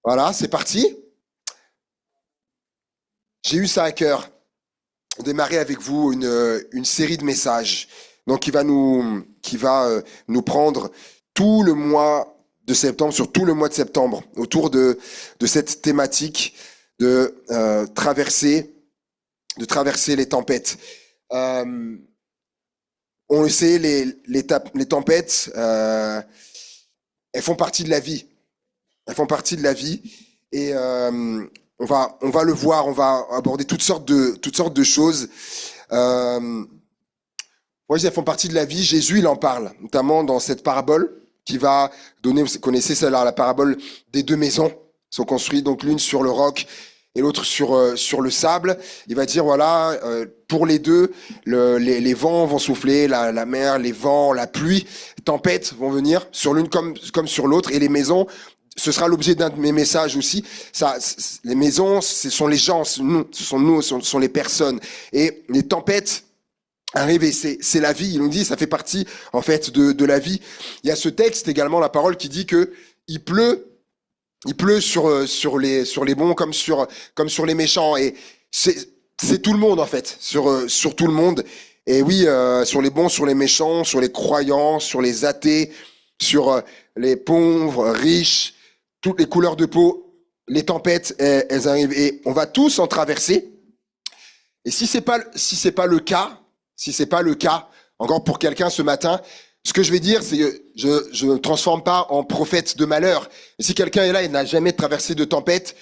Voilà, c'est parti. J'ai eu ça à cœur, de démarrer avec vous une série de messages. Donc, qui va nous prendre tout le mois de septembre, sur tout le mois de septembre, autour de cette thématique de traverser les tempêtes. Euh, on le sait, les tempêtes, elles font partie de la vie. Elles font partie de la vie. Et on va le voir, on va aborder toutes sortes de choses. Euh, moi, elles font partie de la vie. Jésus, il en parle, notamment dans cette parabole qui va donner, vous connaissez celle-là, la parabole des deux maisons. Elles sont construites, donc l'une sur le roc et l'autre sur le sable. Il va dire, voilà, pour les deux, les vents vont souffler, la mer, les vents, la pluie, les tempêtes vont venir sur l'une comme sur l'autre, et les maisons, ce sera l'objet d'un de mes messages aussi. Les maisons, ce sont les gens, ce sont les personnes. Et les tempêtes arrivent, et c'est la vie. Il nous dit, ça fait partie en fait de la vie. Il y a ce texte également, la parole, qui dit que il pleut sur les bons comme sur les méchants. Et c'est tout le monde en fait, sur tout le monde. Et oui, sur les bons, sur les méchants, sur les croyants, sur les athées, sur les pauvres, riches, toutes les couleurs de peau, les tempêtes, elles arrivent, et on va tous en traverser. Et si c'est pas le cas, encore pour quelqu'un ce matin, ce que je vais dire, c'est que je ne me transforme pas en prophète de malheur. Et si quelqu'un est là et n'a jamais traversé de tempête,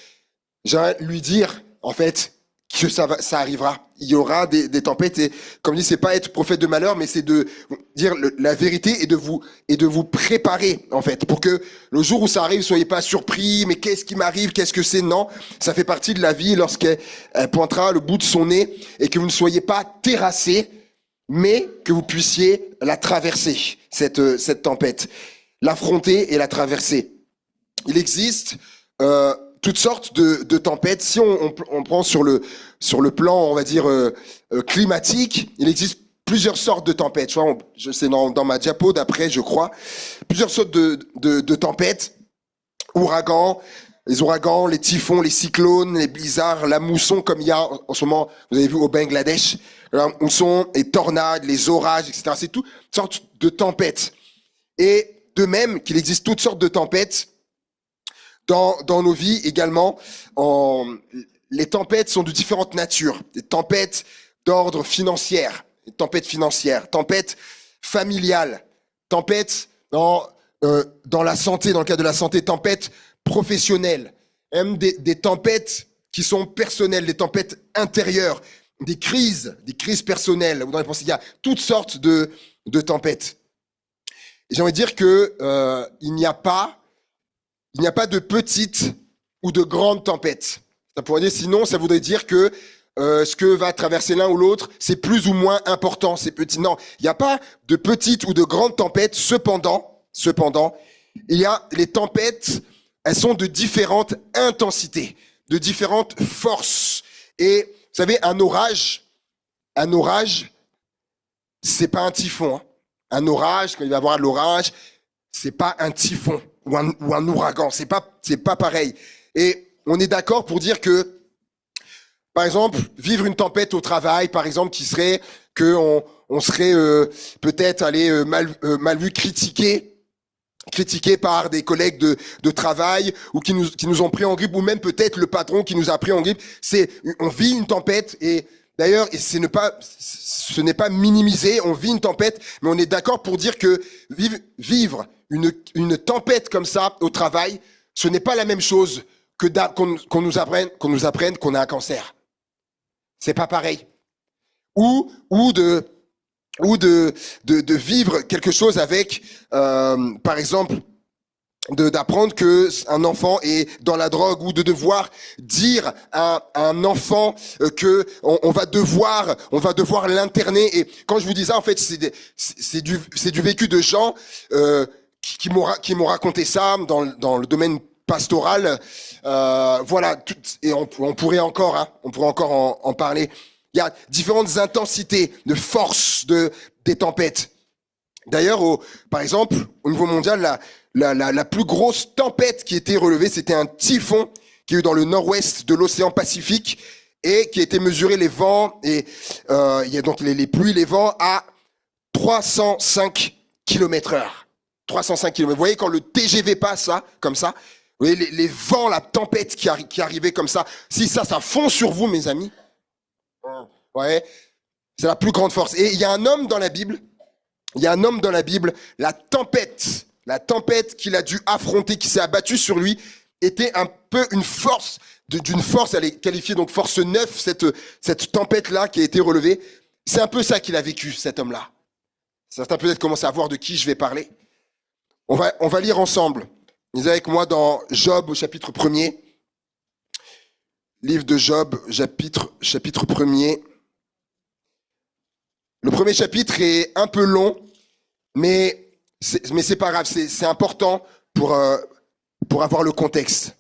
j'aimerais lui dire, en fait, que ça arrivera. Il y aura des tempêtes, et comme je dis, c'est pas être prophète de malheur, mais c'est de dire la vérité, et de vous préparer, en fait, pour que le jour où ça arrive, soyez pas surpris, mais qu'est-ce qui m'arrive, qu'est-ce que c'est? Non, ça fait partie de la vie lorsqu'elle pointera le bout de son nez, et que vous ne soyez pas terrassés, mais que vous puissiez la traverser, cette tempête, l'affronter et la traverser. Il existe toutes sortes de tempêtes. Si on prend sur le plan, on va dire, climatique, il existe plusieurs sortes de tempêtes. C'est dans ma diapo d'après, je crois. Plusieurs sortes de tempêtes. Les ouragans, les typhons, les cyclones, les blizzards, la mousson, comme il y a en ce moment, vous avez vu, au Bangladesh. La mousson, les tornades, les orages, etc. C'est toutes sortes de tempêtes. Et de même qu'il existe toutes sortes de tempêtes dans nos vies également. Les tempêtes sont de différentes natures. Des tempêtes d'ordre financier, des tempêtes familiales, tempêtes dans la santé, dans le cas de la santé, tempêtes professionnelles, même des tempêtes qui sont personnelles, des tempêtes intérieures, des crises personnelles. Vous dans les pensées, il y a toutes sortes de tempêtes. Et j'ai envie de dire que il n'y a pas de petites ou de grandes tempêtes. Ça pourrait dire, sinon, ça voudrait dire que ce que va traverser l'un ou l'autre, c'est plus ou moins important, c'est petit. Non, il n'y a pas de petites ou de grandes tempêtes. Cependant, il y a les tempêtes, elles sont de différentes intensités, de différentes forces. Et vous savez, un orage, c'est pas un typhon, hein. Un orage, quand il va y avoir l'orage, c'est pas un typhon ou un ouragan. C'est pas pareil. Et on est d'accord pour dire que, par exemple, vivre une tempête au travail, par exemple, qui serait que on serait peut-être mal vu, critiqué par des collègues de travail, ou qui nous ont pris en grippe, ou même peut-être le patron qui nous a pris en grippe. On vit une tempête, et d'ailleurs, ce n'est pas minimisé, on vit une tempête, mais on est d'accord pour dire que vivre une tempête comme ça au travail, ce n'est pas la même chose que qu'on nous apprenne qu'on a un cancer. C'est pas pareil. Ou de vivre quelque chose avec, par exemple, d'apprendre que un enfant est dans la drogue, ou de devoir dire à un enfant que on va devoir l'interner. Et quand je vous dis ça, en fait, c'est du vécu de gens qui m'ont raconté ça dans le domaine pastoral. Voilà, et on pourrait encore en parler. Il y a différentes intensités de force des tempêtes. D'ailleurs, par exemple, au niveau mondial, la plus grosse tempête qui a été relevée, c'était un typhon qui est eu dans le nord-ouest de l'océan Pacifique et qui a été mesuré les vents et il y a donc les pluies, les vents à 305 km/h. 305 km. Vous voyez quand le TGV passe là, comme ça, vous voyez les vents, la tempête qui arrivait comme ça. Si ça fond sur vous, mes amis, ouais, c'est la plus grande force. Et il y a un homme dans la Bible, la tempête qu'il a dû affronter, qui s'est abattue sur lui, était un peu une force, d'une force, elle est qualifiée donc force 9, cette tempête-là qui a été relevée. C'est un peu ça qu'il a vécu, cet homme-là. Certains peut-être commencent à voir de qui je vais parler. On va lire ensemble. Lisez avec moi dans Job au chapitre 1er. Livre de Job, chapitre 1er. Le premier chapitre est un peu long, mais c'est pas grave, c'est important pour avoir le contexte.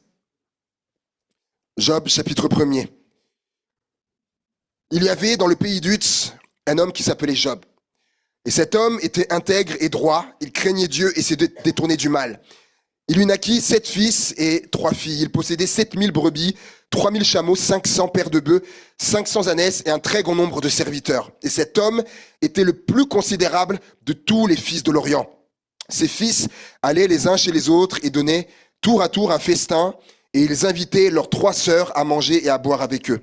Job, chapitre 1er. Il y avait dans le pays d'Uz un homme qui s'appelait Job. Et cet homme était intègre et droit, il craignait Dieu et s'est détourné du mal. Il lui naquit 7 fils et 3 filles. Il possédait 7000 brebis, 3000 chameaux, 500 paires de bœufs, 500 ânesses et un très grand nombre de serviteurs. Et cet homme était le plus considérable de tous les fils de l'Orient. Ses fils allaient les uns chez les autres et donnaient tour à tour un festin, et ils invitaient leurs 3 sœurs à manger et à boire avec eux.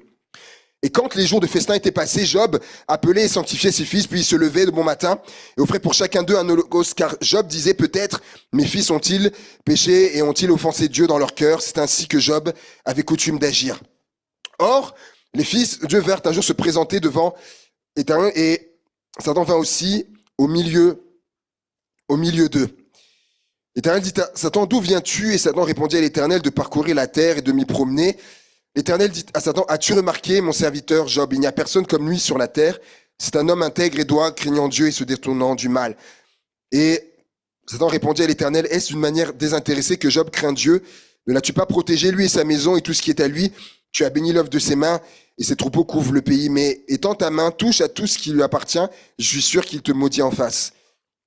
Et quand les jours de festin étaient passés, Job appelait et sanctifiait ses fils, puis il se levait de bon matin et offrait pour chacun d'eux un holocauste, car Job disait peut-être, mes fils ont-ils péché et ont-ils offensé Dieu dans leur cœur? C'est ainsi que Job avait coutume d'agir. Or, les fils de Dieu vinrent un jour se présenter devant l'Éternel, et Satan vint aussi au milieu d'eux. L'Éternel dit à Satan, d'où viens-tu? Et Satan répondit à l'Éternel, de parcourir la terre et de m'y promener. L'Éternel dit à Satan, as-tu remarqué mon serviteur Job? Il n'y a personne comme lui sur la terre. C'est un homme intègre et droit, craignant Dieu et se détournant du mal. Et Satan répondit à l'Éternel, est-ce d'une manière désintéressée que Job craint Dieu? Ne l'as-tu pas protégé, lui et sa maison et tout ce qui est à lui? Tu as béni l'œuvre de ses mains et ses troupeaux couvrent le pays. Mais étends ta main, touche à tout ce qui lui appartient, je suis sûr qu'il te maudit en face.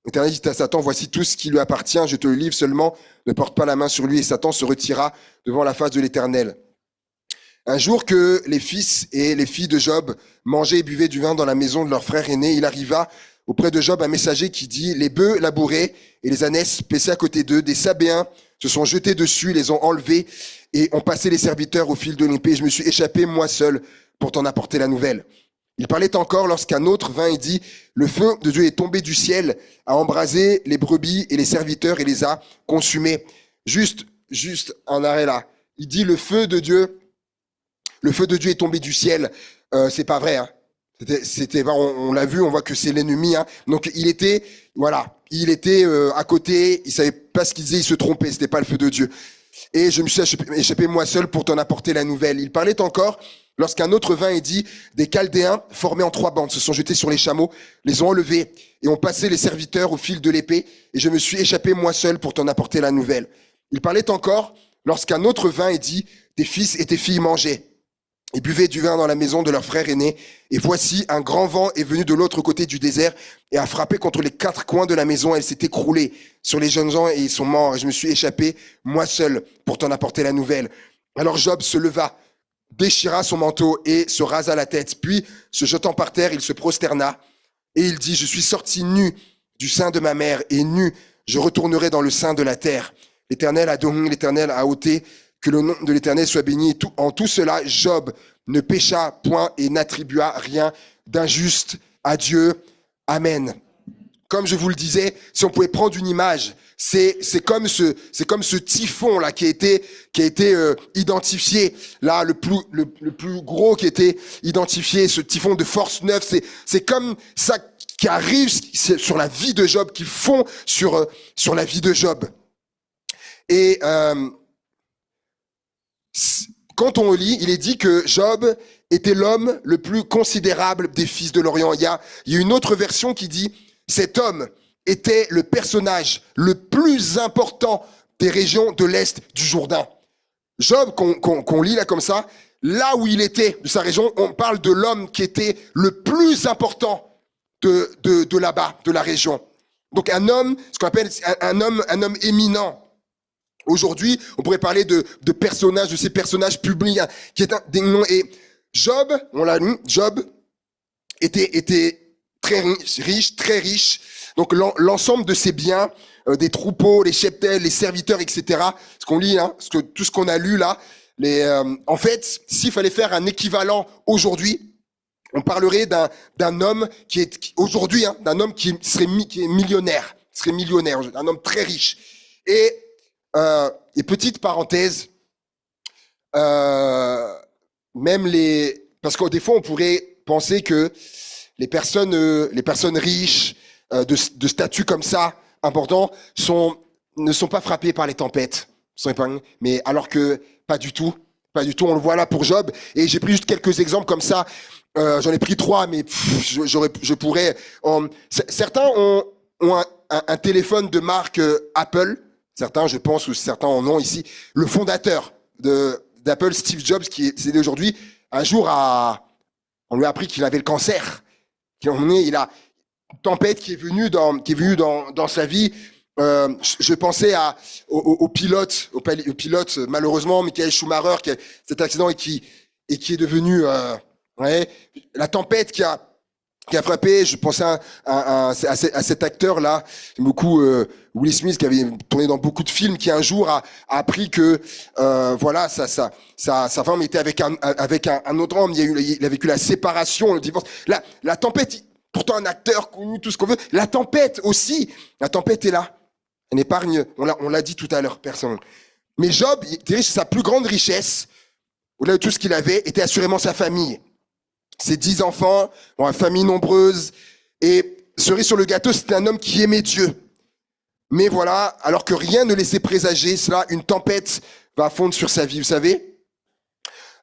L'Éternel dit à Satan, voici tout ce qui lui appartient, je te le livre seulement, ne porte pas la main sur lui. Et Satan se retira devant la face de l'Éternel. Un jour que les fils et les filles de Job mangeaient et buvaient du vin dans la maison de leur frère aîné, il arriva auprès de Job un messager qui dit, les bœufs labourés et les ânesses paissaient à côté d'eux, des Sabéens se sont jetés dessus, les ont enlevés et ont passé les serviteurs au fil de l'épée. Je me suis échappé moi seul pour t'en apporter la nouvelle. Il parlait encore lorsqu'un autre vint et dit, le feu de Dieu est tombé du ciel, a embrasé les brebis et les serviteurs et les a consumés. Juste un arrêt là. Il dit le feu de Dieu est tombé du ciel. C'est pas vrai. Hein. On l'a vu, on voit que c'est l'ennemi. Hein. Donc il était à côté. Il savait pas ce qu'il disait, il se trompait. C'était pas le feu de Dieu. Et je me suis échappé moi seul pour t'en apporter la nouvelle. Il parlait encore lorsqu'un autre vint et dit, des Chaldéens formés en 3 bandes se sont jetés sur les chameaux, les ont enlevés et ont passé les serviteurs au fil de l'épée. Et je me suis échappé moi seul pour t'en apporter la nouvelle. Il parlait encore lorsqu'un autre vint et dit, tes fils et tes filles mangeaient et buvaient du vin dans la maison de leur frère aîné. Et voici, un grand vent est venu de l'autre côté du désert et a frappé contre les 4 coins de la maison. Elle s'est écroulée sur les jeunes gens et ils sont morts. Et je me suis échappé, moi seul, pour t'en apporter la nouvelle. Alors Job se leva, déchira son manteau et se rasa la tête. Puis, se jetant par terre, il se prosterna et il dit, je suis sorti nu du sein de ma mère et nu, je retournerai dans le sein de la terre. L'Éternel a ôté, que le nom de l'Éternel soit béni. En tout cela, Job ne pécha point et n'attribua rien d'injuste à Dieu. Amen. Comme je vous le disais, si on pouvait prendre une image, c'est comme ce typhon là qui a été identifié là, le plus gros qui a été identifié, ce typhon de force 9, c'est comme ça qui arrive sur la vie de Job, qui fond sur la vie de Job. Et quand on lit, il est dit que Job était l'homme le plus considérable des fils de l'Orient. Il y a une autre version qui dit cet homme était le personnage le plus important des régions de l'Est du Jourdain. Job, qu'on lit là comme ça, là où il était, de sa région, on parle de l'homme qui était le plus important de là-bas, de la région. Donc un homme, ce qu'on appelle un homme éminent. Aujourd'hui, on pourrait parler de personnages, de ces personnages publics, hein, qui est des noms. Et Job, on l'a lu, Job était très riche, très riche. Donc l'ensemble de ses biens, des troupeaux, les cheptels, les serviteurs, etc. Ce qu'on lit, hein, tout ce qu'on a lu là. En fait, s'il fallait faire un équivalent aujourd'hui, on parlerait d'un homme aujourd'hui, hein, d'un homme qui est millionnaire, un homme très riche. Et petite parenthèse, parce que des fois on pourrait penser que les personnes riches de statut comme ça important ne sont pas frappées par les tempêtes, mais alors que pas du tout. On le voit là pour Job. Et j'ai pris juste quelques exemples comme ça. J'en ai pris 3, mais je pourrais. Certains ont un téléphone de marque Apple. Certains, je pense, ou certains en ont ici. Le fondateur d'Apple, Steve Jobs, qui est décédé aujourd'hui, un jour on lui a appris qu'il avait le cancer. Il a une tempête qui est venue dans sa vie. Je pensais au pilote, malheureusement, Michael Schumacher, qui a cet accident et qui est devenu la tempête qui a frappé. Je pensais à cet acteur-là, beaucoup Will Smith, qui avait tourné dans beaucoup de films, qui un jour a appris que sa femme était avec un autre homme. Il a vécu la séparation, le divorce. La tempête, pourtant un acteur connu, tout ce qu'on veut. La tempête aussi, la tempête est là. Elle n'épargne, on l'a dit tout à l'heure, personne. Mais Job, il était riche, sa plus grande richesse, au-delà de tout ce qu'il avait, était assurément sa famille. Ses 10 enfants, une famille nombreuse. Et cerise sur le gâteau, c'était un homme qui aimait Dieu. Mais voilà, alors que rien ne laissait présager cela, une tempête va fondre sur sa vie. Vous savez,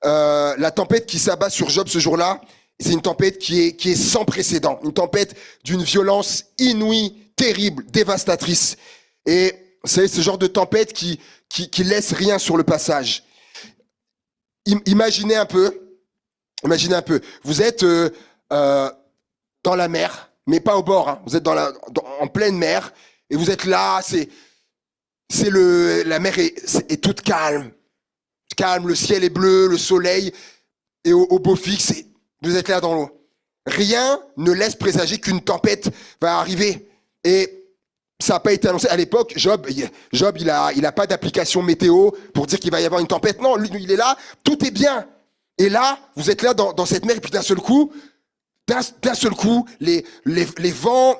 la tempête qui s'abat sur Job ce jour-là, c'est une tempête qui est sans précédent. Une tempête d'une violence inouïe, terrible, dévastatrice. Et c'est ce genre de tempête qui laisse rien sur le passage. Imaginez un peu, vous êtes dans la mer, mais pas au bord, hein. Vous êtes en pleine mer, et vous êtes là, la mer est toute calme, le ciel est bleu, le soleil est au beau fixe, et vous êtes là dans l'eau. Rien ne laisse présager qu'une tempête va arriver. Et ça n'a pas été annoncé. À l'époque, Job, il a pas d'application météo pour dire qu'il va y avoir une tempête. Non, lui, il est là, tout est bien. Et là, vous êtes là dans cette mer, et puis d'un seul coup, les vents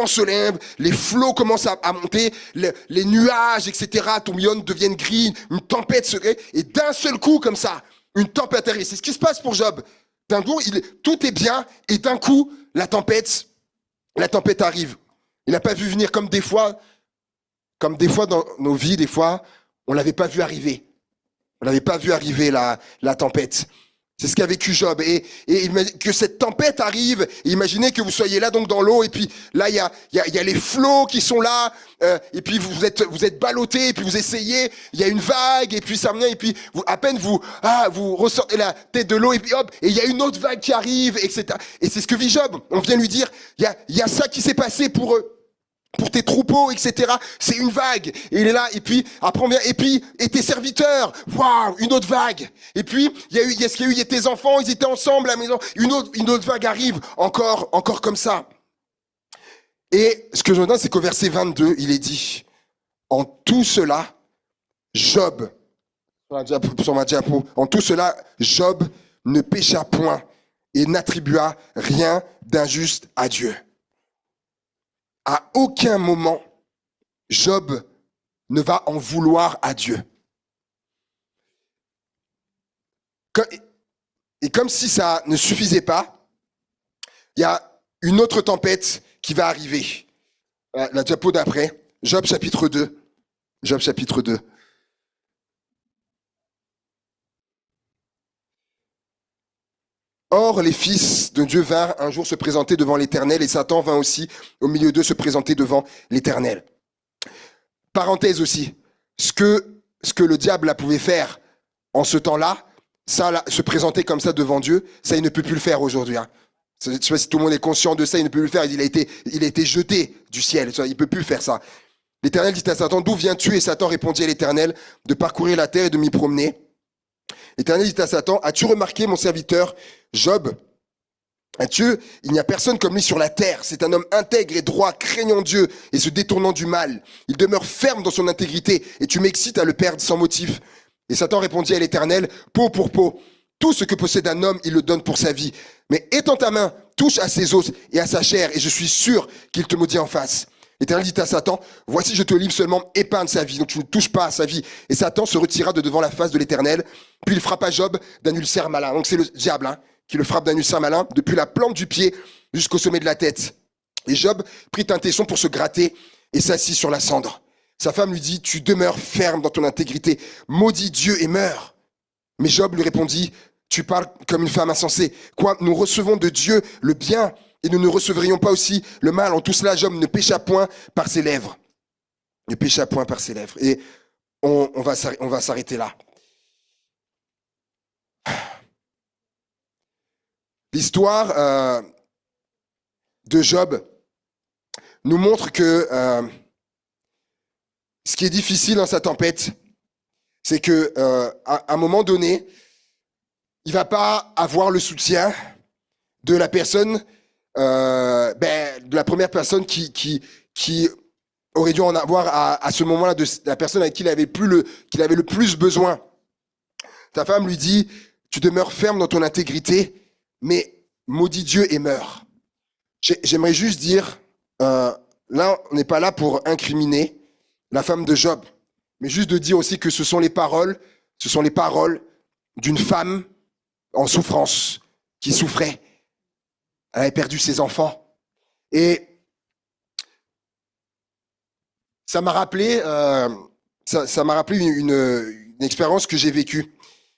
se lèvent, les flots commencent à monter, les nuages, etc., tourbillonnent, deviennent gris, une tempête se crée, et d'un seul coup, comme ça, une tempête arrive. C'est ce qui se passe pour Job. D'un coup, tout est bien, et d'un coup, la tempête arrive. Il n'a pas vu venir comme des fois dans nos vies, des fois, on l'avait pas vu arriver. On n'avait pas vu arriver la tempête. C'est ce qu'a vécu Job. Et que cette tempête arrive, et imaginez que vous soyez là donc dans l'eau, et puis là il y a les flots qui sont là, et puis vous êtes ballottés, et puis vous essayez, il y a une vague, et puis ça revient, et puis à peine vous ressortez la tête de l'eau, et puis hop, et il y a une autre vague qui arrive, etc. Et c'est ce que vit Job. On vient lui dire, il y a ça qui s'est passé pour eux. Pour tes troupeaux, etc. C'est une vague. Et il est là, et puis, après on vient, et tes serviteurs, waouh, une autre vague. Et puis, il y a tes enfants, ils étaient ensemble à la maison, une autre vague arrive, encore comme ça. Et ce que je note, c'est qu'au verset 22, il est dit, en tout cela, Job, sur ma diapo, en tout cela, Job ne pécha point et n'attribua rien d'injuste à Dieu. À aucun moment, Job ne va en vouloir à Dieu. Et comme si ça ne suffisait pas, il y a une autre tempête qui va arriver. La diapo d'après, Job chapitre 2. Job chapitre 2. Or, les fils de Dieu vinrent un jour se présenter devant l'Éternel, et Satan vint aussi au milieu d'eux se présenter devant l'Éternel. Parenthèse aussi, ce que le diable pouvait faire en ce temps-là, ça, là, se présenter comme ça devant Dieu, ça, il ne peut plus le faire aujourd'hui. Hein. Je sais pas si tout le monde est conscient de ça, il ne peut plus le faire. Il a été jeté du ciel. Il peut plus faire ça. L'Éternel dit à Satan, d'où viens-tu? Et Satan répondit à l'Éternel, de parcourir la terre et de m'y promener. L'Éternel dit à Satan, as-tu remarqué mon serviteur Job? Il n'y a personne comme lui sur la terre. C'est un homme intègre et droit, craignant Dieu et se détournant du mal. Il demeure ferme dans son intégrité et tu m'excites à le perdre sans motif. Et Satan répondit à l'Éternel, peau pour peau. Tout ce que possède un homme, il le donne pour sa vie. Mais étends ta main, touche à ses os et à sa chair, et je suis sûr qu'il te maudit en face. L'Éternel dit à Satan, voici je te livre seulement, épargne sa vie. Donc tu ne touches pas à sa vie. Et Satan se retira de devant la face de l'Éternel. Puis il frappa Job d'un ulcère malin. Donc c'est le diable qui le frappe d'un ulcère malin, depuis la plante du pied jusqu'au sommet de la tête. Et Job prit un tesson pour se gratter et s'assit sur la cendre. Sa femme lui dit, tu demeures ferme dans ton intégrité, maudis Dieu et meurs. Mais Job lui répondit, tu parles comme une femme insensée. Quoi, nous recevons de Dieu le bien et nous ne recevrions pas aussi le mal. En tout cela, Job ne pécha point par ses lèvres. Ne pécha point par ses lèvres. Et on va s'arrêter là. L'histoire de Job nous montre que ce qui est difficile dans sa tempête, c'est que à un moment donné, il va pas avoir le soutien de la personne, de la première personne qui aurait dû en avoir à ce moment-là, de la personne avec qui qu'il avait le plus besoin. Ta femme lui dit, tu demeures ferme dans ton intégrité, mais maudis Dieu et meurs. J'aimerais juste dire, là, on n'est pas là pour incriminer la femme de Job, mais juste de dire aussi que ce sont les paroles d'une femme en souffrance, qui souffrait. Elle avait perdu ses enfants. Et ça m'a rappelé une expérience que j'ai vécue,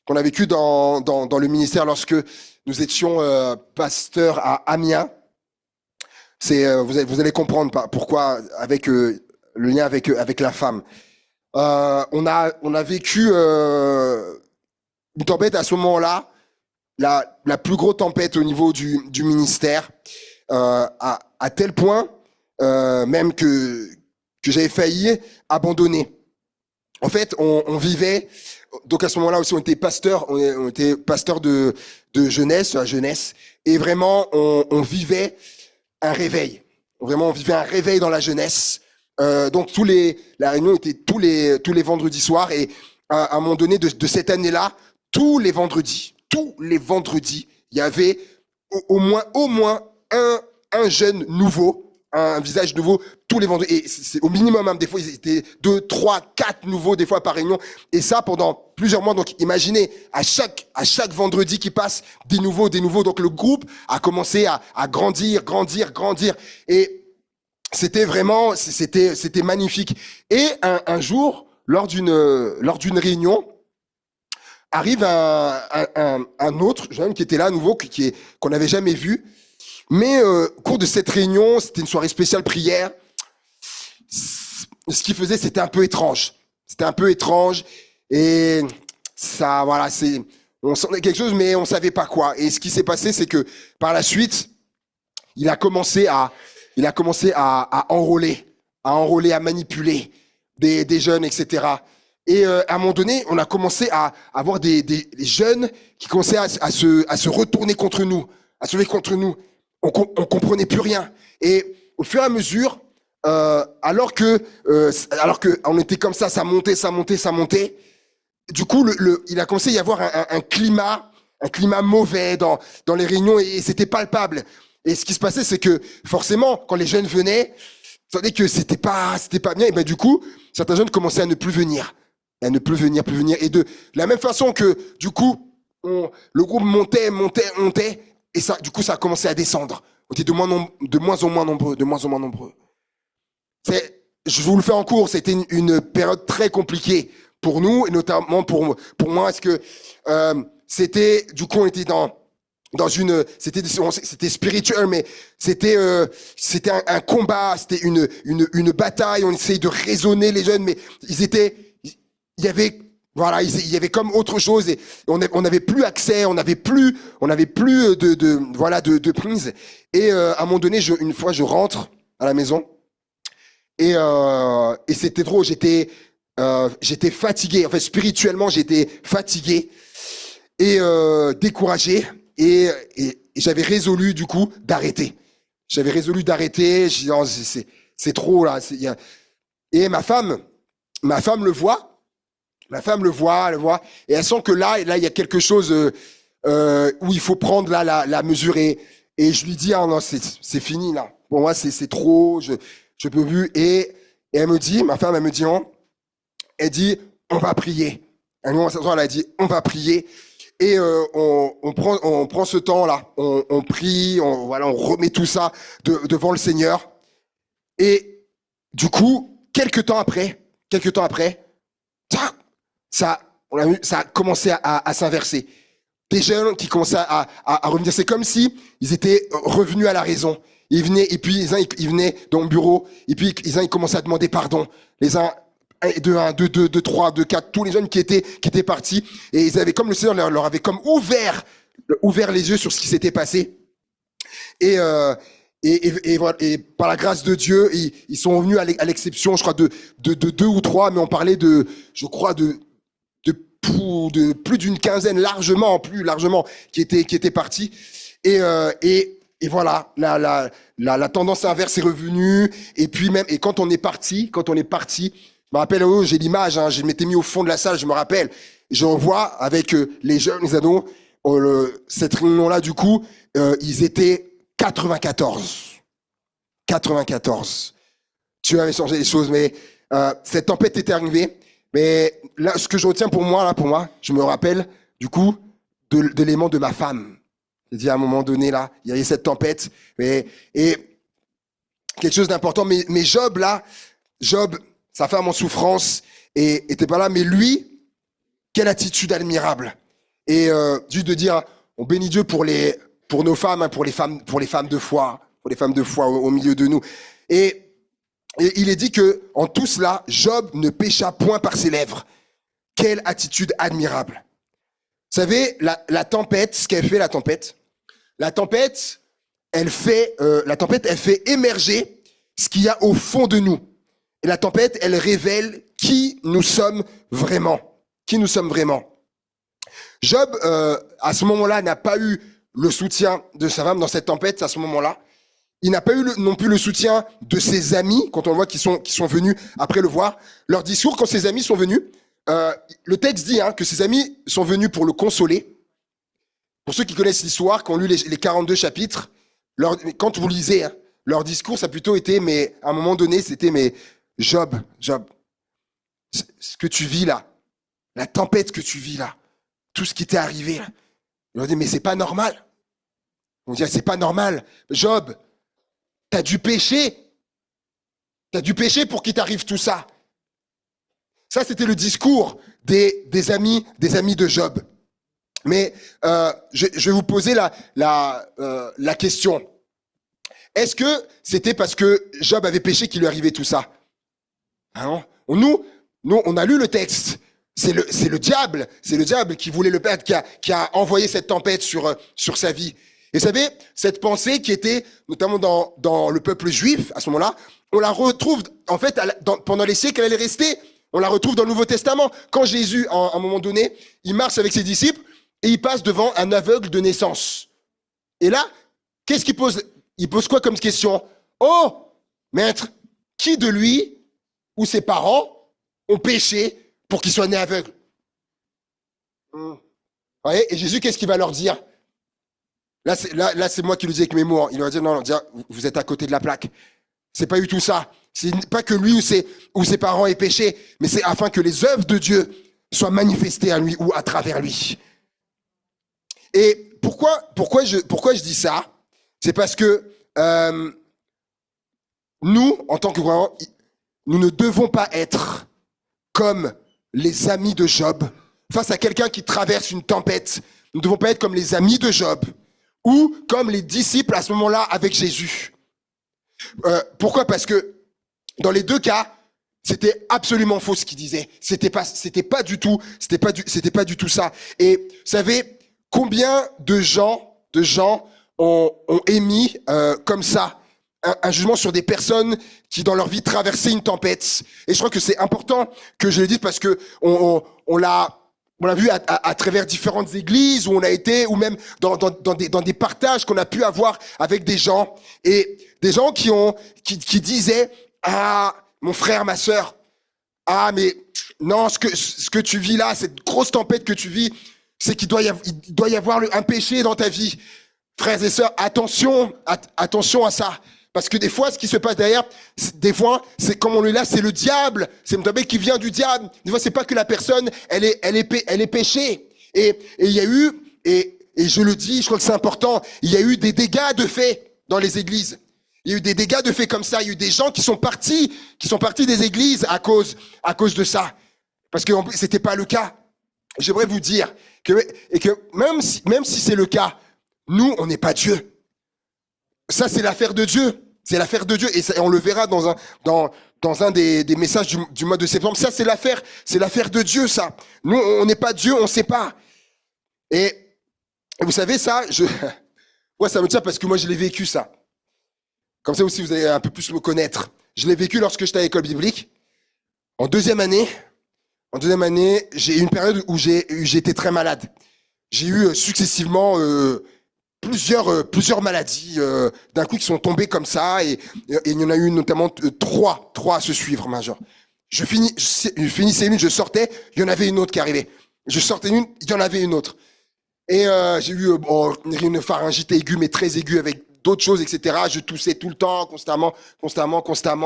qu'on a vécue dans le ministère lorsque nous étions pasteurs à Amiens. Vous allez comprendre pourquoi, avec le lien avec la femme. On a vécu une tempête à ce moment-là, la plus grosse tempête au niveau du ministère, à tel point même que j'avais failli abandonner. En fait, on vivait, donc à ce moment-là aussi, on était pasteur de jeunesse, à jeunesse, et vraiment, on vivait un réveil. Vraiment, on vivait un réveil dans la jeunesse. Donc la réunion était tous les vendredis soirs, et à un moment donné de cette année-là, tous les vendredis, il y avait au moins un jeune nouveau, un visage nouveau tous les vendredis. Et c'est au minimum, même, des fois, ils étaient 2, 3, 4 nouveaux, des fois, par réunion. Et ça, pendant plusieurs mois. Donc, imaginez, à chaque vendredi qui passe, des nouveaux. Donc, le groupe a commencé à grandir. Et c'était vraiment, c'était magnifique. Et un jour, lors d'une réunion, arrive un autre jeune qui était là à nouveau, qu'on n'avait jamais vu. Mais au cours de cette réunion, c'était une soirée spéciale prière. Ce qu'il faisait, c'était un peu étrange. Et ça, voilà, on sentait quelque chose, mais on savait pas quoi. Et ce qui s'est passé, c'est que par la suite, il a commencé à enrôler, à manipuler des jeunes, etc. Et à un moment donné, on a commencé à avoir des jeunes qui commençaient à se retourner contre nous, à se lever contre nous. On comprenait plus rien. Et au fur et à mesure, alors que on était comme ça montait. Du coup, il a commencé à y avoir un climat mauvais dans les réunions, et c'était palpable. Et ce qui se passait, c'est que forcément, quand les jeunes venaient, ça veut dire que c'était pas bien. Et ben du coup, certains jeunes commençaient à ne plus venir. Et de la même façon que, du coup, le groupe montait, et ça, du coup, ça a commencé à descendre. On était de moins en moins nombreux. Je vous le fais en cours, c'était une période très compliquée pour nous, et notamment pour moi, parce que c'était, du coup, on était dans c'était spirituel, mais c'était un combat, c'était une bataille. On essayait de raisonner les jeunes, mais il y avait Voilà, il y avait comme autre chose et on n'avait plus accès, on n'avait plus voilà de prise. Et à un moment donné, une fois, je rentre à la maison et c'était trop. J'étais fatigué. En fait, spirituellement, j'étais fatigué et découragé et j'avais résolu du coup d'arrêter. J'avais résolu d'arrêter. J'ai dit non, c'est trop là. Et ma femme le voit. Ma femme le voit, elle voit, et elle sent que là, il y a quelque chose où il faut prendre là la mesure. Et je lui dis, ah non, c'est fini là. Pour moi, c'est trop, je peux plus. Et elle me dit, ma femme, elle me dit, non. Elle dit, on va prier. Elle a dit, on va prier. Et on prend ce temps-là, on prie, voilà, on remet tout ça devant le Seigneur. Et du coup, quelques temps après, ça a commencé à s'inverser. Des jeunes qui commençaient à revenir. C'est comme si ils étaient revenus à la raison. Ils venaient, et puis ils venaient dans le bureau, et puis ils commençaient à demander pardon. Les uns, deux, trois, deux, quatre, tous les jeunes qui étaient partis. Et ils avaient, comme le Seigneur leur avait comme ouvert les yeux sur ce qui s'était passé. Et voilà, et par la grâce de Dieu, ils sont revenus à l'exception, je crois, de deux ou trois, mais on parlait de plus d'une quinzaine, largement, qui étaient partis. Et voilà, la tendance inverse est revenue. Et puis même, et quand on est parti, je me rappelle, j'ai l'image, hein, je m'étais mis au fond de la salle, je me rappelle. Je revois avec les jeunes, les ados, cette réunion-là, du coup, ils étaient 94. 94. Dieu avait changé les choses, mais cette tempête était arrivée. Mais là, ce que je retiens pour moi, je me rappelle, du coup, de l'élément de ma femme. J'ai dit à un moment donné, là, il y avait cette tempête, et quelque chose d'important. Mais Job, sa femme en souffrance, et était pas là. Mais lui, quelle attitude admirable. Et juste de dire, on bénit Dieu pour nos femmes, hein, pour les femmes de foi, au milieu de nous. Et il est dit que en tout cela, Job ne pécha point par ses lèvres. Quelle attitude admirable. Vous savez, la tempête, ce qu'elle fait, la tempête, elle fait émerger ce qu'il y a au fond de nous. Et la tempête, elle révèle qui nous sommes vraiment. Job, à ce moment-là, n'a pas eu le soutien de sa femme dans cette tempête, à ce moment-là. Il n'a pas eu non plus le soutien de ses amis, quand on voit qu'ils sont venus après le voir. Leur discours, quand ses amis sont venus, le texte dit que ses amis sont venus pour le consoler. Pour ceux qui connaissent l'histoire, qui ont lu les 42 chapitres, quand vous lisez, leur discours, ça a plutôt été, mais à un moment donné, c'était, mais Job, ce que tu vis là, la tempête que tu vis là, tout ce qui t'est arrivé là, ils leur dit, mais c'est pas normal. On dit, c'est pas normal. Job, t'as dû pécher pour qu'il t'arrive tout ça. Ça, c'était le discours des amis de Job. Mais je vais vous poser la question. Est-ce que c'était parce que Job avait péché qu'il lui arrivait tout ça? Hein? Nous, on a lu le texte. C'est le diable qui voulait le perdre, qui a envoyé cette tempête sur sa vie. Et vous savez, cette pensée qui était notamment dans le peuple juif, à ce moment-là, on la retrouve, en fait, pendant les siècles, elle est restée, on la retrouve dans le Nouveau Testament. Quand Jésus, à un moment donné, il marche avec ses disciples et il passe devant un aveugle de naissance. Et là, qu'est-ce qu'il pose? Il pose quoi comme question? Oh, maître, qui de lui ou ses parents ont péché pour qu'il soit né aveugle? Vous voyez? Et Jésus, qu'est-ce qu'il va leur dire? Là, c'est moi qui le dis avec mes mots. Il va dire, non, vous êtes à côté de la plaque. C'est pas du tout ça. C'est pas que lui ou ses parents aient péché, mais c'est afin que les œuvres de Dieu soient manifestées à lui ou à travers lui. Et pourquoi je dis ça? C'est parce que nous, en tant que croyants, nous ne devons pas être comme les amis de Job face à quelqu'un qui traverse une tempête. Nous ne devons pas être comme les amis de Job ou comme les disciples à ce moment-là avec Jésus. Pourquoi? Parce que dans les deux cas, C'était absolument faux ce qu'il disait. C'était pas du tout ça. Et vous savez, combien de gens ont émis comme ça un jugement sur des personnes qui dans leur vie traversaient une tempête. Et je crois que c'est important que je le dise parce que on l'a vu à travers différentes églises où on a été, ou même dans des partages qu'on a pu avoir avec des gens, et des gens qui disaient, ah, mon frère, ma sœur, ah, mais non, ce que tu vis là, cette grosse tempête que tu vis, c'est qu'il doit y avoir un péché dans ta vie. Frères et sœurs, attention à ça. Parce que des fois, ce qui se passe derrière, des fois, c'est comme on le dit là, c'est le diable. C'est une tempête qui vient du diable. Des fois, c'est pas que la personne, elle est péchée. Et il y a eu, et je le dis, je crois que c'est important, il y a eu des dégâts de fait dans les églises. Il y a eu des dégâts de fait comme ça. Il y a eu des gens qui sont partis des églises à cause de ça. Parce que c'était pas le cas. J'aimerais vous dire que même si c'est le cas, nous, on n'est pas Dieu. Ça, c'est l'affaire de Dieu. C'est l'affaire de Dieu. Et ça, on le verra dans un des messages du mois de septembre. Ça, c'est l'affaire de Dieu, ça. Nous, on n'est pas Dieu, on ne sait pas. Et vous savez, ça, ouais, ça me tient parce que moi, je l'ai vécu, ça. Comme ça aussi, vous allez un peu plus me connaître. Je l'ai vécu lorsque j'étais à l'école biblique. En deuxième année, j'ai eu une période où j'ai été très malade. J'ai eu successivement plusieurs maladies d'un coup qui sont tombées comme ça, et il y en a eu notamment trois à se suivre, major. Je finissais une, je sortais, il y en avait une autre qui arrivait. Je sortais une, il y en avait une autre. Et j'ai eu une pharyngite aiguë, mais très aiguë, avec d'autres choses, etc. Je toussais tout le temps, constamment.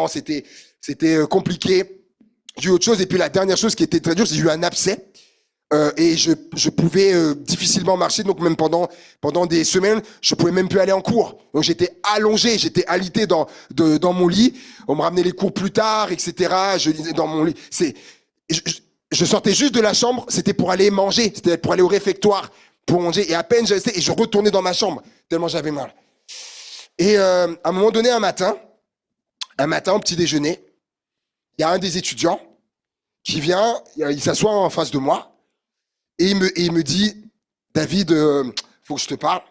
C'était compliqué. J'ai eu autre chose. Et puis la dernière chose qui était très dure, j'ai eu un abcès. Et je pouvais difficilement marcher. Donc même pendant des semaines, je pouvais même plus aller en cours. Donc j'étais allongé, j'étais alité dans mon lit. On me ramenait les cours plus tard, etc. Je lisais dans mon lit. Je sortais juste de la chambre, c'était pour aller manger, c'était pour aller au réfectoire, pour manger. Et à peine j'allais, et je retournais dans ma chambre, tellement j'avais mal. Et à un moment donné, un matin, au petit déjeuner, il y a un des étudiants qui vient, il s'assoit en face de moi, et il me dit, David, faut que je te parle.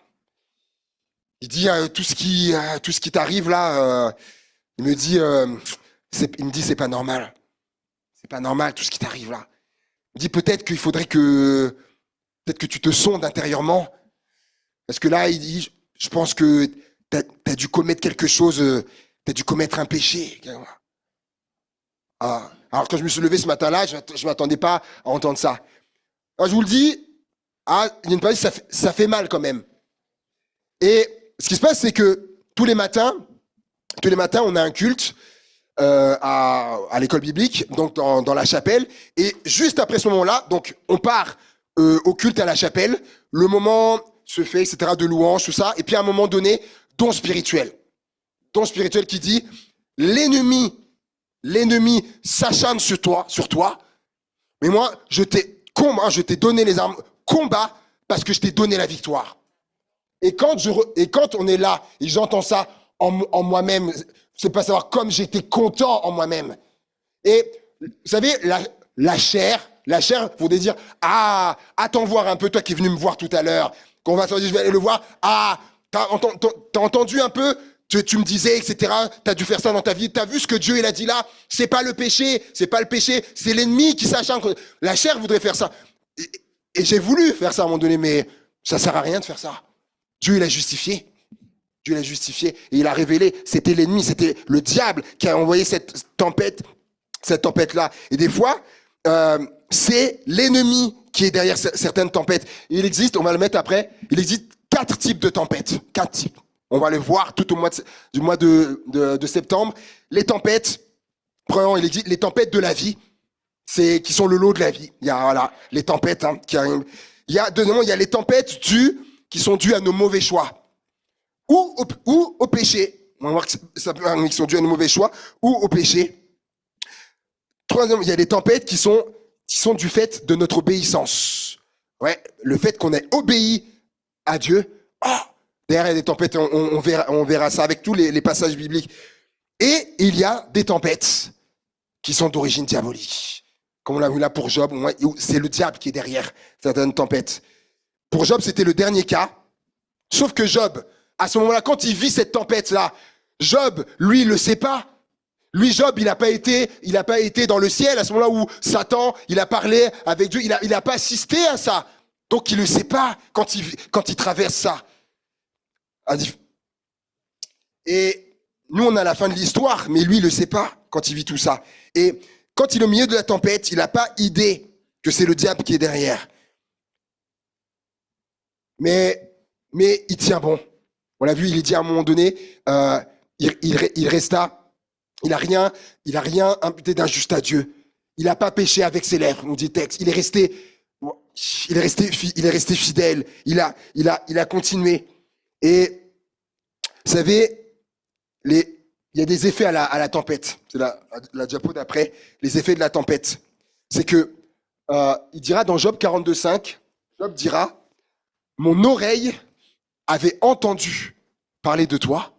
Il dit, tout ce qui t'arrive là, il me dit, c'est pas normal. C'est pas normal tout ce qui t'arrive là. Il me dit, peut-être qu'il faudrait que tu te sondes intérieurement. Parce que là, il dit, je pense que t'as dû commettre quelque chose, t'as dû commettre un péché. Ah. Alors quand je me suis levé ce matin-là, je m'attendais pas à entendre ça. Alors je vous le dis, il y a une partie, ça fait mal quand même. Et ce qui se passe, c'est que tous les matins, on a un culte à l'école biblique, donc dans la chapelle. Et juste après ce moment-là, donc on part au culte à la chapelle. Le moment se fait, etc., de louange, tout ça. Et puis à un moment donné, don spirituel qui dit, l'ennemi s'acharne sur toi. Mais moi, je t'ai donné les armes, combat, parce que je t'ai donné la victoire. Et quand on est là, et j'entends ça en moi-même, c'est pas savoir comme j'étais content en moi-même. Et vous savez, la chair voudrait dire, attends voir un peu, toi qui es venu me voir tout à l'heure, qu'on va se dire, je vais aller le voir, t'as entendu un peu, tu me disais, etc., t'as dû faire ça dans ta vie, t'as vu ce que Dieu il a dit là, c'est pas le péché, c'est l'ennemi qui s'acharne. La chair voudrait faire ça. Et j'ai voulu faire ça à un moment donné, mais ça sert à rien de faire ça. Dieu l'a justifié. Et il a révélé, c'était l'ennemi, c'était le diable qui a envoyé cette tempête-là. Et des fois, c'est l'ennemi qui est derrière certaines tempêtes. Il existe, on va le mettre après, il existe 4 types de tempêtes. 4 types. On va le voir tout au du mois de septembre. Les tempêtes, premièrement, il existe les tempêtes de la vie, qui sont le lot de la vie. Il y a les tempêtes qui arrivent. Deuxièmement, il y a les tempêtes qui sont dues à nos mauvais choix. Ou au péché. On va voir que qui sont dus à nos mauvais choix, ou au péché. Troisièmement, il y a des tempêtes qui sont du fait de notre obéissance. Ouais, le fait qu'on ait obéi à Dieu. Derrière, il y a des tempêtes, on verra ça avec tous les passages bibliques. Et il y a des tempêtes qui sont d'origine diabolique. Comme on l'a vu là pour Job, c'est le diable qui est derrière certaines tempêtes. Pour Job, c'était le dernier cas. Sauf que Job, à ce moment-là, quand il vit cette tempête-là, Job, lui, il le sait pas. Lui, Job, il n'a pas été dans le ciel à ce moment-là où Satan, il a parlé avec Dieu, il a pas assisté à ça. Donc, il le sait pas quand il traverse ça. Et nous, on a la fin de l'histoire, mais lui, il le sait pas quand il vit tout ça. Et quand il est au milieu de la tempête, il n'a pas idée que c'est le diable qui est derrière. Mais il tient bon. On l'a vu, il est dit à un moment donné, il resta. Il a rien imputé d'injuste à Dieu. Il n'a pas péché avec ses lèvres, nous dit le texte. Il est resté fidèle. Il a continué. Et vous savez, il y a des effets à la tempête. C'est la diapo d'après. Les effets de la tempête. C'est que il dira dans Job 42,5, Job dira, mon oreille avait entendu parler de toi.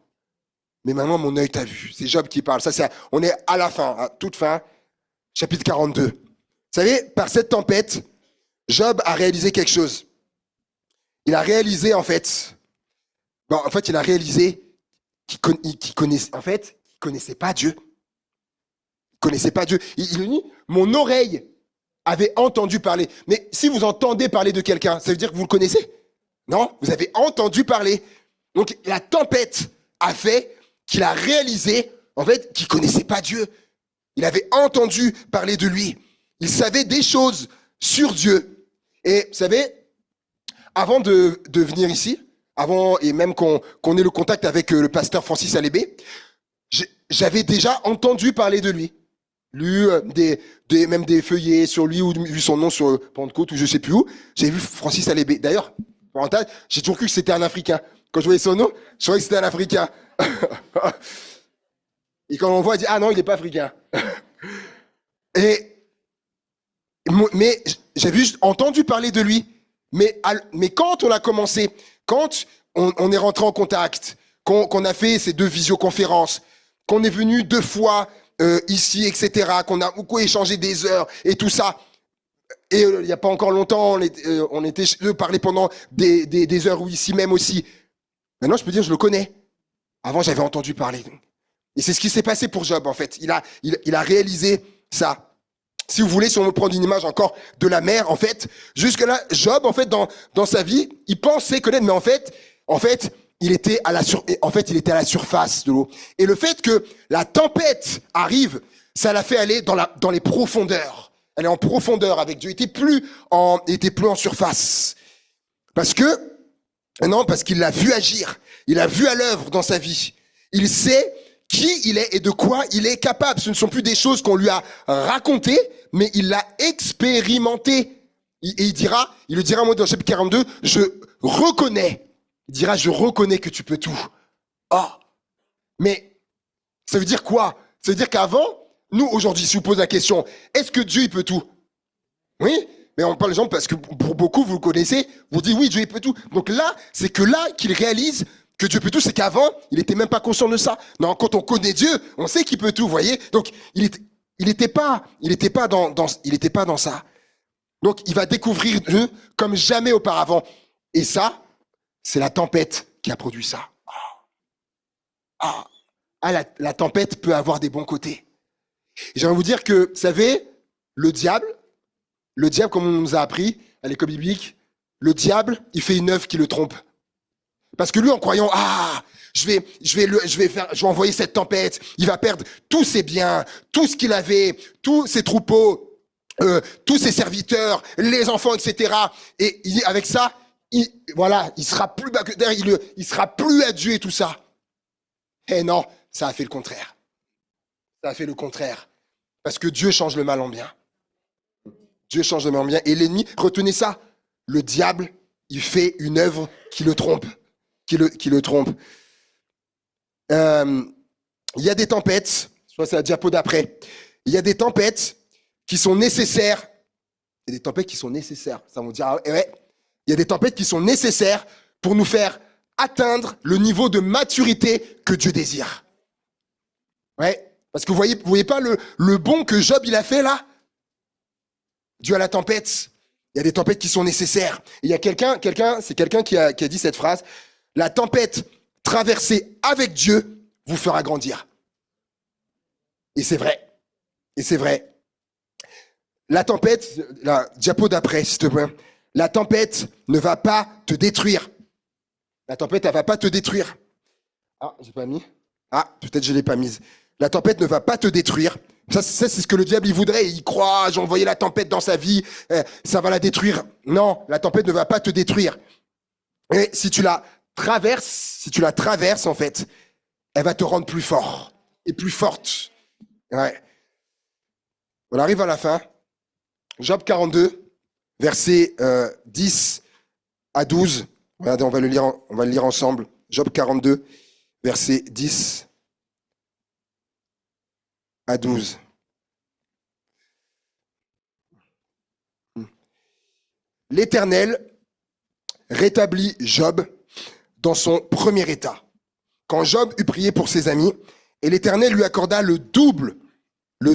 Mais maintenant, mon œil t'a vu. C'est Job qui parle. On est à la fin, à toute fin, chapitre 42. Vous savez, par cette tempête, Job a réalisé quelque chose. Il a réalisé, qu'il connaissait pas Dieu. Il connaissait pas Dieu. Il dit, mon oreille avait entendu parler. Mais si vous entendez parler de quelqu'un, ça veut dire que vous le connaissez? Non, vous avez entendu parler. Donc, la tempête a fait qu'il a réalisé, qu'il connaissait pas Dieu. Il avait entendu parler de lui. Il savait des choses sur Dieu. Et vous savez, avant de venir ici, et même qu'on ait le contact avec le pasteur Francis Alébé, j'avais déjà entendu parler de lui. Lu même des feuillets sur lui, ou vu son nom sur Pentecôte, ou je sais plus où. J'ai vu Francis Alébé. D'ailleurs, j'ai toujours cru que c'était un Africain. Quand je voyais son nom, je croyais que c'était un Africain. Et quand on voit, on dit, ah non, il n'est pas africain. Mais j'avais juste entendu parler de lui. Mais quand on a commencé, quand on est rentré en contact, qu'on a fait ces 2 visioconférences, qu'on est venu 2 fois ici, etc., qu'on a beaucoup échangé des heures et tout ça, et il n'y a pas encore longtemps, on était chez eux, parler pendant des heures, ou ici même aussi. Maintenant, je peux dire, je le connais. Avant, j'avais entendu parler. Et c'est ce qui s'est passé pour Job, en fait. Il a réalisé ça. Si vous voulez, si on me prend une image encore de la mer, en fait, jusque-là, Job, en fait, dans sa vie, il pensait connaître, mais en fait, il était à la surface de l'eau. Et le fait que la tempête arrive, ça l'a fait aller dans les profondeurs. Elle est en profondeur avec Dieu. Il était plus en surface. Parce qu'il l'a vu agir. Il a vu à l'œuvre dans sa vie. Il sait qui il est et de quoi il est capable. Ce ne sont plus des choses qu'on lui a racontées, mais il l'a expérimenté. Et il le dira moi dans le chapitre 42, je reconnais. Il dira, je reconnais que tu peux tout. Ah. Mais ça veut dire quoi? Ça veut dire qu'avant, nous, aujourd'hui, si vous posez la question, est-ce que Dieu, il peut tout? Oui? Mais on parle des gens parce que pour beaucoup, vous le connaissez, vous dites oui, Dieu il peut tout. Donc là, c'est que là qu'il réalise que Dieu peut tout, c'est qu'avant, il était même pas conscient de ça. Non, quand on connaît Dieu, on sait qu'il peut tout, vous voyez. Donc il était pas dans ça. Donc il va découvrir Dieu comme jamais auparavant. Et ça, c'est la tempête qui a produit ça. La tempête peut avoir des bons côtés. Et j'aimerais vous dire que, vous savez, le diable, comme on nous a appris à l'école biblique, le diable, il fait une œuvre qui le trompe. Parce que lui, en croyant, je vais envoyer cette tempête, il va perdre tous ses biens, tout ce qu'il avait, tous ses troupeaux, tous ses serviteurs, les enfants, etc. Et avec ça, il sera plus bas que terre, il sera plus à Dieu et tout ça. Eh non, ça a fait le contraire. Ça a fait le contraire. Parce que Dieu change le mal en bien. Dieu change le mal en bien. Et l'ennemi, retenez ça, le diable, il fait une œuvre qui le trompe. Qui le trompe. Il y a des tempêtes, je crois que c'est la diapo d'après, il y a des tempêtes qui sont nécessaires. Il y a des tempêtes qui sont nécessaires. Ça va dire, ouais. Il y a des tempêtes qui sont nécessaires pour nous faire atteindre le niveau de maturité que Dieu désire. Ouais. Parce que vous voyez pas le bond que Job il a fait là? Dû à la tempête. Il y a des tempêtes qui sont nécessaires. Et il y a quelqu'un qui a dit cette phrase. La tempête traversée avec Dieu vous fera grandir. Et c'est vrai. Et c'est vrai. La tempête, la diapo d'après, s'il te plaît. La tempête ne va pas te détruire. La tempête, elle va pas te détruire. Ah, j'ai pas mis. Ah, peut-être je l'ai pas mise. La tempête ne va pas te détruire. Ça, c'est ce que le diable il voudrait. Il croit, j'ai envoyé la tempête dans sa vie, ça va la détruire. Non, la tempête ne va pas te détruire. Et si tu la traverses en fait, elle va te rendre plus fort et plus forte. Ouais. On arrive à la fin. Job 42, versets 10 à 12. Regardez, on va le lire ensemble. Job 42, versets 10 à 12. L'Éternel rétablit Job dans son premier état. Quand Job eut prié pour ses amis, et l'Éternel lui accorda le double de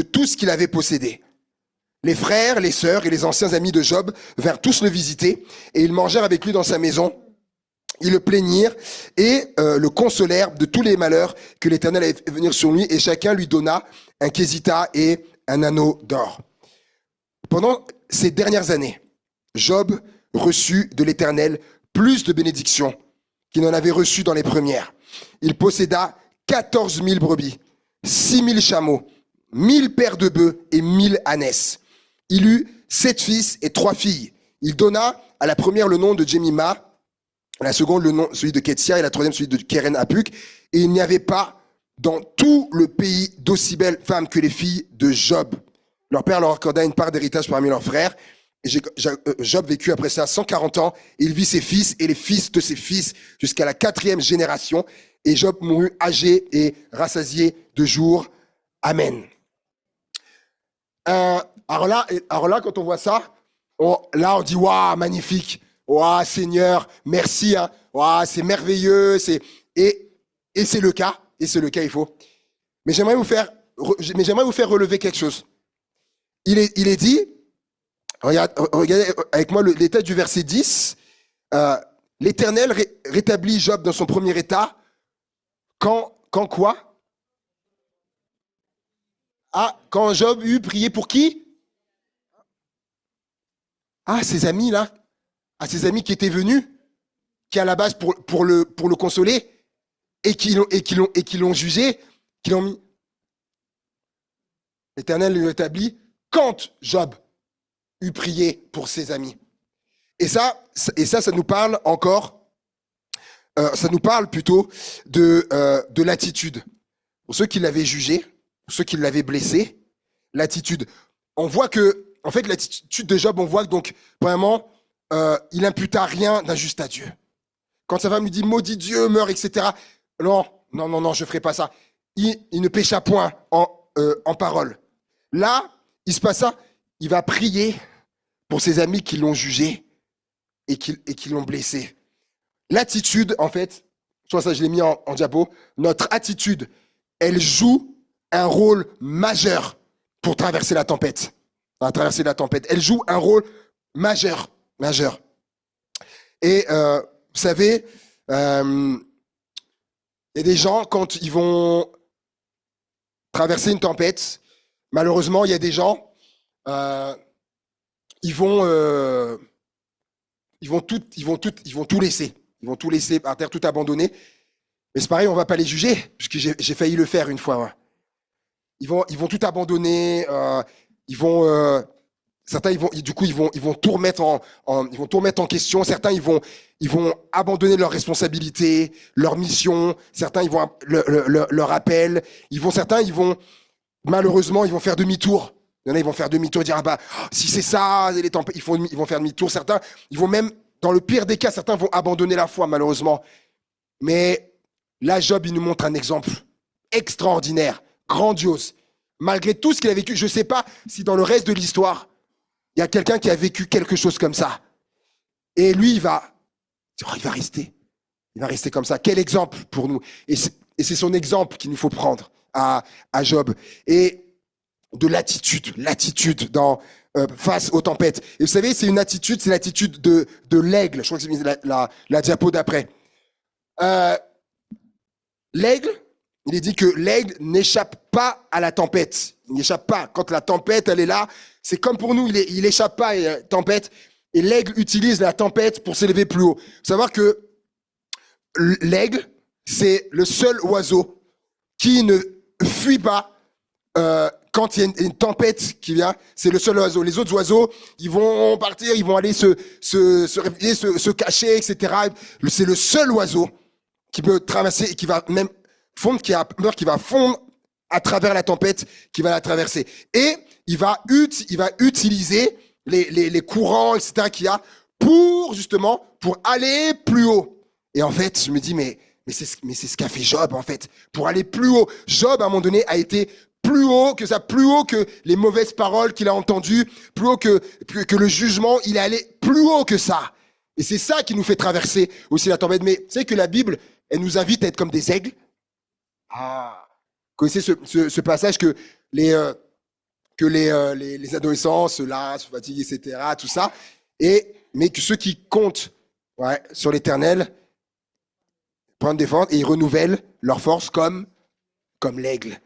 tout ce qu'il avait possédé. Les frères, les sœurs et les anciens amis de Job vinrent tous le visiter, et ils mangèrent avec lui dans sa maison. Ils le plaignirent et le consolèrent de tous les malheurs que l'Éternel avait fait venir sur lui, et chacun lui donna un quesita et un anneau d'or. Pendant ces dernières années, Job reçut de l'Éternel plus de bénédictions qu'il n'en avait reçu dans les premières. Il posséda 14 000 brebis, 6 000 chameaux, 1000 paires de bœufs et 1000 ânesses. Il eut 7 fils et 3 filles. Il donna à la première le nom de Jemima, à la seconde le nom celui de Ketsia et la troisième celui de Keren Apuk. Et il n'y avait pas dans tout le pays d'aussi belles femmes que les filles de Job. Leur père leur accorda une part d'héritage parmi leurs frères. Et Job vécut après ça 140 ans. Et il vit ses fils et les fils de ses fils jusqu'à la 4e génération. Et Job mourut âgé et rassasié de jours. Amen. Alors là, quand on voit ça, on dit waouh, magnifique. Waouh, Seigneur, merci. Hein. Waouh, c'est merveilleux. Et c'est le cas. Et c'est le cas, il faut. Mais j'aimerais vous faire relever quelque chose. Il est dit, regardez avec moi les textes du verset 10. L'Éternel rétablit Job dans son premier état. Quand quoi? Ah, quand Job eut prié pour qui? Ah, ses amis là. Ah, ses amis qui étaient venus, qui à la base pour le consoler, et qui l'ont jugé, qui l'ont mis. L'Éternel le rétablit quand Job eut prié pour ses amis. Et ça nous parle encore. Ça nous parle plutôt de l'attitude. Pour ceux qui l'avaient jugé, pour ceux qui l'avaient blessé, l'attitude. On voit que, en fait, l'attitude de Job, on voit que donc vraiment, il imputa rien d'injuste à Dieu. Quand sa femme lui dit maudit Dieu, meurt, etc. Non, je ferai pas ça. Il ne pécha point en parole. Là, il se passe ça. Il va prier pour ses amis qui l'ont jugé et qui l'ont blessé. L'attitude, en fait, soit ça je l'ai mis en diapo, notre attitude, elle joue un rôle majeur pour traverser la tempête. Elle joue un rôle majeur. Et vous savez, il y a des gens, quand ils vont traverser une tempête, malheureusement, il y a des gens, ils vont tout laisser. Ils vont tout laisser par terre, tout abandonner. Mais c'est pareil, on va pas les juger, puisque j'ai failli le faire une fois. Ouais. Ils vont tout abandonner. Certains, ils vont tout remettre ils vont tout remettre en question. Certains, ils vont abandonner leurs responsabilités, leur mission. Certains, ils vont leur appel. Certains, malheureusement, ils vont faire demi-tour. Il y en a, ils vont faire demi-tour et dire si c'est ça, ils vont faire demi-tour. Certains, ils vont même, dans le pire des cas, certains vont abandonner la foi, malheureusement. Mais là, Job, il nous montre un exemple extraordinaire, grandiose. Malgré tout ce qu'il a vécu, je ne sais pas si dans le reste de l'histoire, il y a quelqu'un qui a vécu quelque chose comme ça. Et lui, il va rester. Il va rester comme ça. Quel exemple pour nous. Et c'est son exemple qu'il nous faut prendre. à Job. Et de l'attitude face aux tempêtes. Et vous savez, c'est l'attitude de l'aigle. Je crois que c'est la diapo d'après. L'aigle, il est dit que l'aigle n'échappe pas à la tempête. Il n'échappe pas. Quand la tempête, elle est là, c'est comme pour nous, il échappe pas à la tempête. Et l'aigle utilise la tempête pour s'élever plus haut. Il faut savoir que l'aigle, c'est le seul oiseau qui ne fuit pas quand il y a une tempête qui vient. C'est le seul oiseau. Les autres oiseaux, ils vont partir, ils vont aller se réfugier, se cacher, etc. C'est le seul oiseau qui peut traverser et qui va même fondre, qui a peur, qui va fondre à travers la tempête, qui va la traverser. Et il va utiliser les courants, etc. qu'il y a pour aller plus haut. Et en fait, je me dis, mais c'est ce qu'a fait Job, en fait. Pour aller plus haut. Job, à un moment donné, a été plus haut que les mauvaises paroles qu'il a entendues, plus haut que le jugement. Il est allé plus haut que ça. Et c'est ça qui nous fait traverser aussi la tempête. Mais vous savez que la Bible, elle nous invite à être comme des aigles. Ah, vous connaissez ce passage que les adolescents se lassent, se fatiguent, etc., tout ça. Mais que ceux qui comptent sur l'Éternel prennent des forces et ils renouvellent leur force comme l'aigle.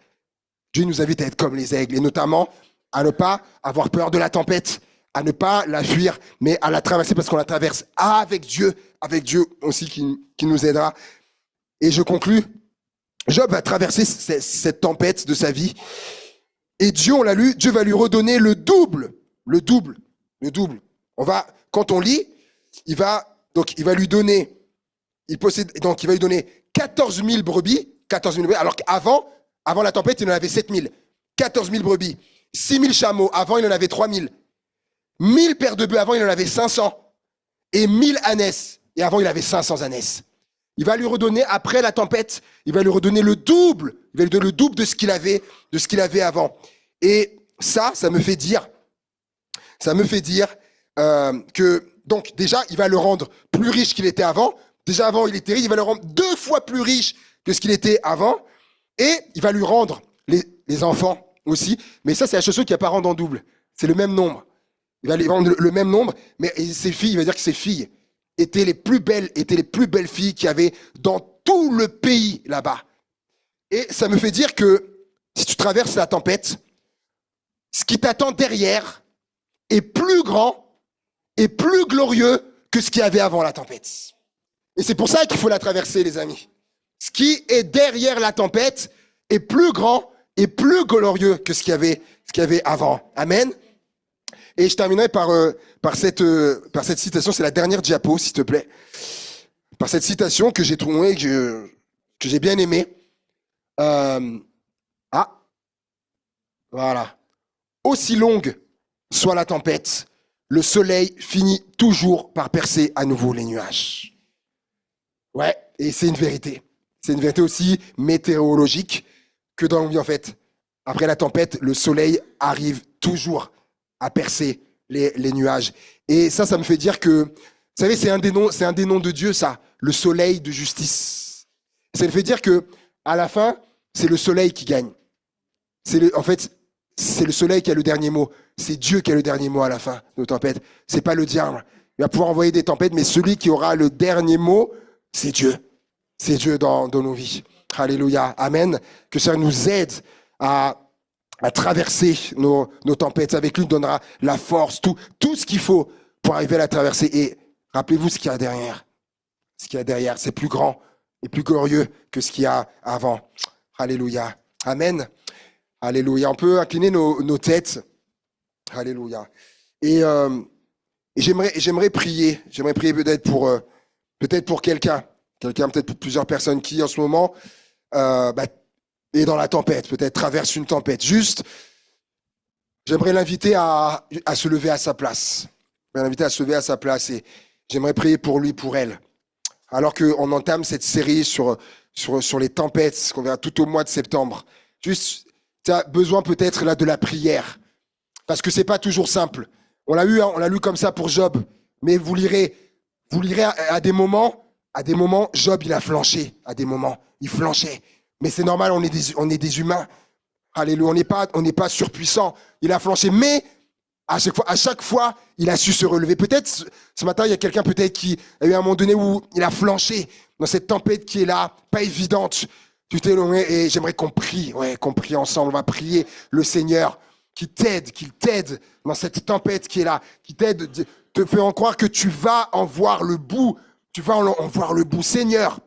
Dieu nous invite à être comme les aigles et notamment à ne pas avoir peur de la tempête, à ne pas la fuir, mais à la traverser parce qu'on la traverse avec Dieu aussi qui nous aidera. Et je conclus, Job va traverser cette tempête de sa vie et Dieu, on l'a lu, Dieu va lui redonner le double. Quand on lit, il va lui donner 14 000 brebis, alors qu'avant la tempête, il en avait 7 000. 14 000 brebis. 6 000 chameaux, avant il en avait 3 000. 1000 paires de bœufs, avant il en avait 500. Et 1000 ânesses, et avant il avait 500 ânesses. Il va lui redonner, après la tempête, il va lui redonner le double. Il va lui donner le double de ce qu'il avait avant. Et ça me fait dire que, donc déjà, il va le rendre plus riche qu'il était avant. Déjà avant, il était riche, il va le rendre 2 fois plus riche que ce qu'il était avant. Et il va lui rendre les enfants aussi. Mais ça, c'est la chose qu'il ne va pas rendre en double. C'est le même nombre. Il va lui rendre le même nombre, mais ses filles, il va dire que ses filles étaient les plus belles filles qu'il y avait dans tout le pays là-bas. Et ça me fait dire que si tu traverses la tempête, ce qui t'attend derrière est plus grand et plus glorieux que ce qu'il y avait avant la tempête. Et c'est pour ça qu'il faut la traverser, les amis. Ce qui est derrière la tempête est plus grand et plus glorieux que ce qu'il y avait avant. Amen. Et je terminerai par cette citation, c'est la dernière diapo, s'il te plaît. Par cette citation que j'ai trouvée, que j'ai bien aimée. Voilà. Aussi longue soit la tempête, le soleil finit toujours par percer à nouveau les nuages. Ouais, et c'est une vérité. C'est une vérité aussi météorologique que dans la vie, en fait. Après la tempête, le soleil arrive toujours à percer les nuages. Et ça me fait dire que, vous savez, c'est un des noms de Dieu, ça, le soleil de justice. Ça me fait dire que, à la fin, c'est le soleil qui gagne. En fait, c'est le soleil qui a le dernier mot. C'est Dieu qui a le dernier mot à la fin de nos tempêtes. C'est pas le diable. Il va pouvoir envoyer des tempêtes, mais celui qui aura le dernier mot, c'est Dieu. C'est Dieu dans nos vies. Alléluia. Amen. Que ça nous aide à traverser nos tempêtes. Avec lui, il donnera la force, tout ce qu'il faut pour arriver à la traverser. Et rappelez-vous ce qu'il y a derrière. Ce qu'il y a derrière, c'est plus grand et plus glorieux que ce qu'il y a avant. Alléluia. Amen. Alléluia. On peut incliner nos têtes. Alléluia. Et j'aimerais prier. J'aimerais prier peut-être pour quelqu'un, peut-être pour plusieurs personnes qui, en ce moment, est dans la tempête, peut-être traverse une tempête. Juste, j'aimerais l'inviter à se lever à sa place. J'aimerais l'inviter à se lever à sa place et j'aimerais prier pour lui, pour elle. Alors qu'on entame cette série sur les tempêtes, qu'on verra tout au mois de septembre. Juste, tu as besoin peut-être là de la prière. Parce que c'est pas toujours simple. On l'a lu comme ça pour Job. Mais vous lirez à des moments, Job, il a flanché. À des moments, il flanchait. Mais c'est normal, on est des humains. Alléluia, on n'est pas surpuissant. Il a flanché, mais à chaque fois, il a su se relever. Peut-être ce matin, il y a quelqu'un peut-être qui a eu un moment donné où il a flanché dans cette tempête qui est là, pas évidente. Tu t'es éloigné et j'aimerais qu'on prie, qu'on prie ensemble. On va prier le Seigneur qu'il t'aide dans cette tempête qui est là, qui t'aide, te fait en croire que tu vas en voir le bout. Tu vas en voir le bout. Seigneur,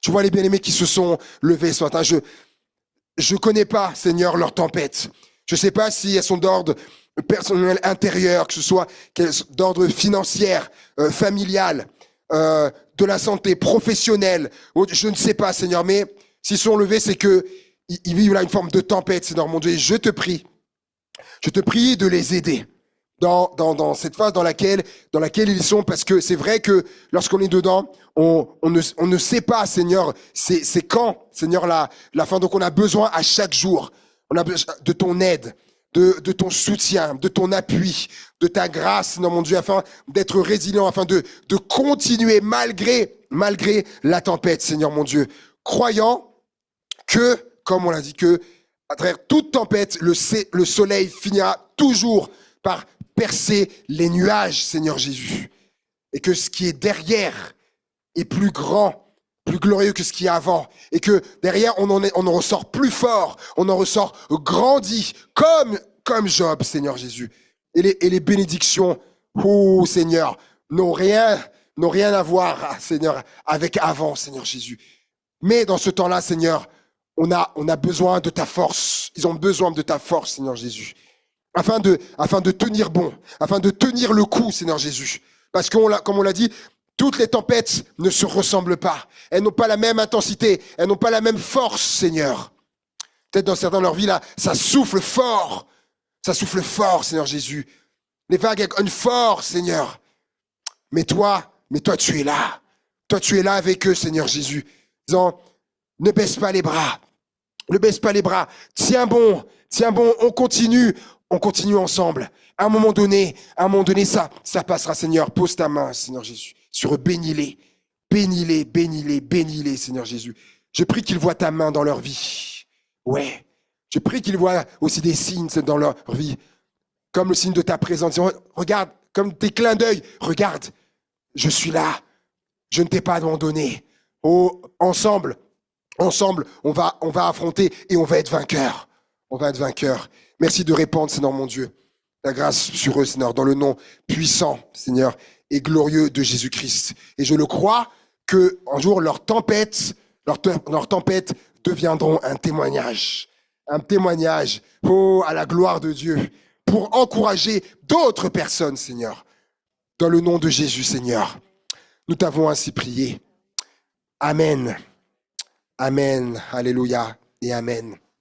tu vois les bien-aimés qui se sont levés ce matin. Je connais pas, Seigneur, leur tempête. Je sais pas si elles sont d'ordre personnel intérieur, que ce soit d'ordre financier, familial, de la santé professionnelle. Je ne sais pas, Seigneur, mais s'ils sont levés, c'est que ils vivent là une forme de tempête, Seigneur mon Dieu. Et je te prie de les aider dans cette phase dans laquelle ils sont, parce que c'est vrai que lorsqu'on est dedans, on ne sait pas, Seigneur, c'est quand, Seigneur, la fin. Donc on a besoin à chaque jour, on a besoin de ton aide, de ton soutien, de ton appui, de ta grâce, Seigneur mon Dieu, afin d'être résilient, afin de continuer malgré la tempête, Seigneur mon Dieu, croyant que, comme on l'a dit, que à travers toute tempête, le soleil finira toujours par percer les nuages, Seigneur Jésus. Et que ce qui est derrière est plus grand, plus glorieux que ce qui est avant. Et que derrière, on en ressort plus fort, on en ressort grandi, comme Job, Seigneur Jésus. Et les bénédictions, oh Seigneur, n'ont rien à voir, Seigneur, avec avant, Seigneur Jésus. Mais dans ce temps-là, Seigneur, on a besoin de ta force. Ils ont besoin de ta force, Seigneur Jésus. Afin de tenir bon, afin de tenir le coup, Seigneur Jésus. Parce que, comme on l'a dit, toutes les tempêtes ne se ressemblent pas. Elles n'ont pas la même intensité. Elles n'ont pas la même force, Seigneur. Peut-être dans certains de leur vie, là, ça souffle fort. Ça souffle fort, Seigneur Jésus. Les vagues ont une force, Seigneur. Mais toi, tu es là. Toi, tu es là avec eux, Seigneur Jésus. Disant, ne baisse pas les bras. Ne baisse pas les bras. Tiens bon, on continue ensemble. À un moment donné, ça passera, Seigneur. Pose ta main, Seigneur Jésus, sur eux, bénis-les, Seigneur Jésus. Je prie qu'ils voient ta main dans leur vie. Ouais. Je prie qu'ils voient aussi des signes dans leur vie, comme le signe de ta présence. Regarde, comme tes clins d'œil. Regarde, je suis là. Je ne t'ai pas abandonné. Oh, ensemble, on va affronter et on va être vainqueurs. On va être vainqueurs. Merci de répandre, Seigneur mon Dieu, ta grâce sur eux, Seigneur, dans le nom puissant, Seigneur, et glorieux de Jésus-Christ. Et je le crois qu'un jour, leurs tempêtes deviendront un témoignage, à la gloire de Dieu, pour encourager d'autres personnes, Seigneur, dans le nom de Jésus, Seigneur. Nous t'avons ainsi prié. Amen. Amen. Alléluia et amen.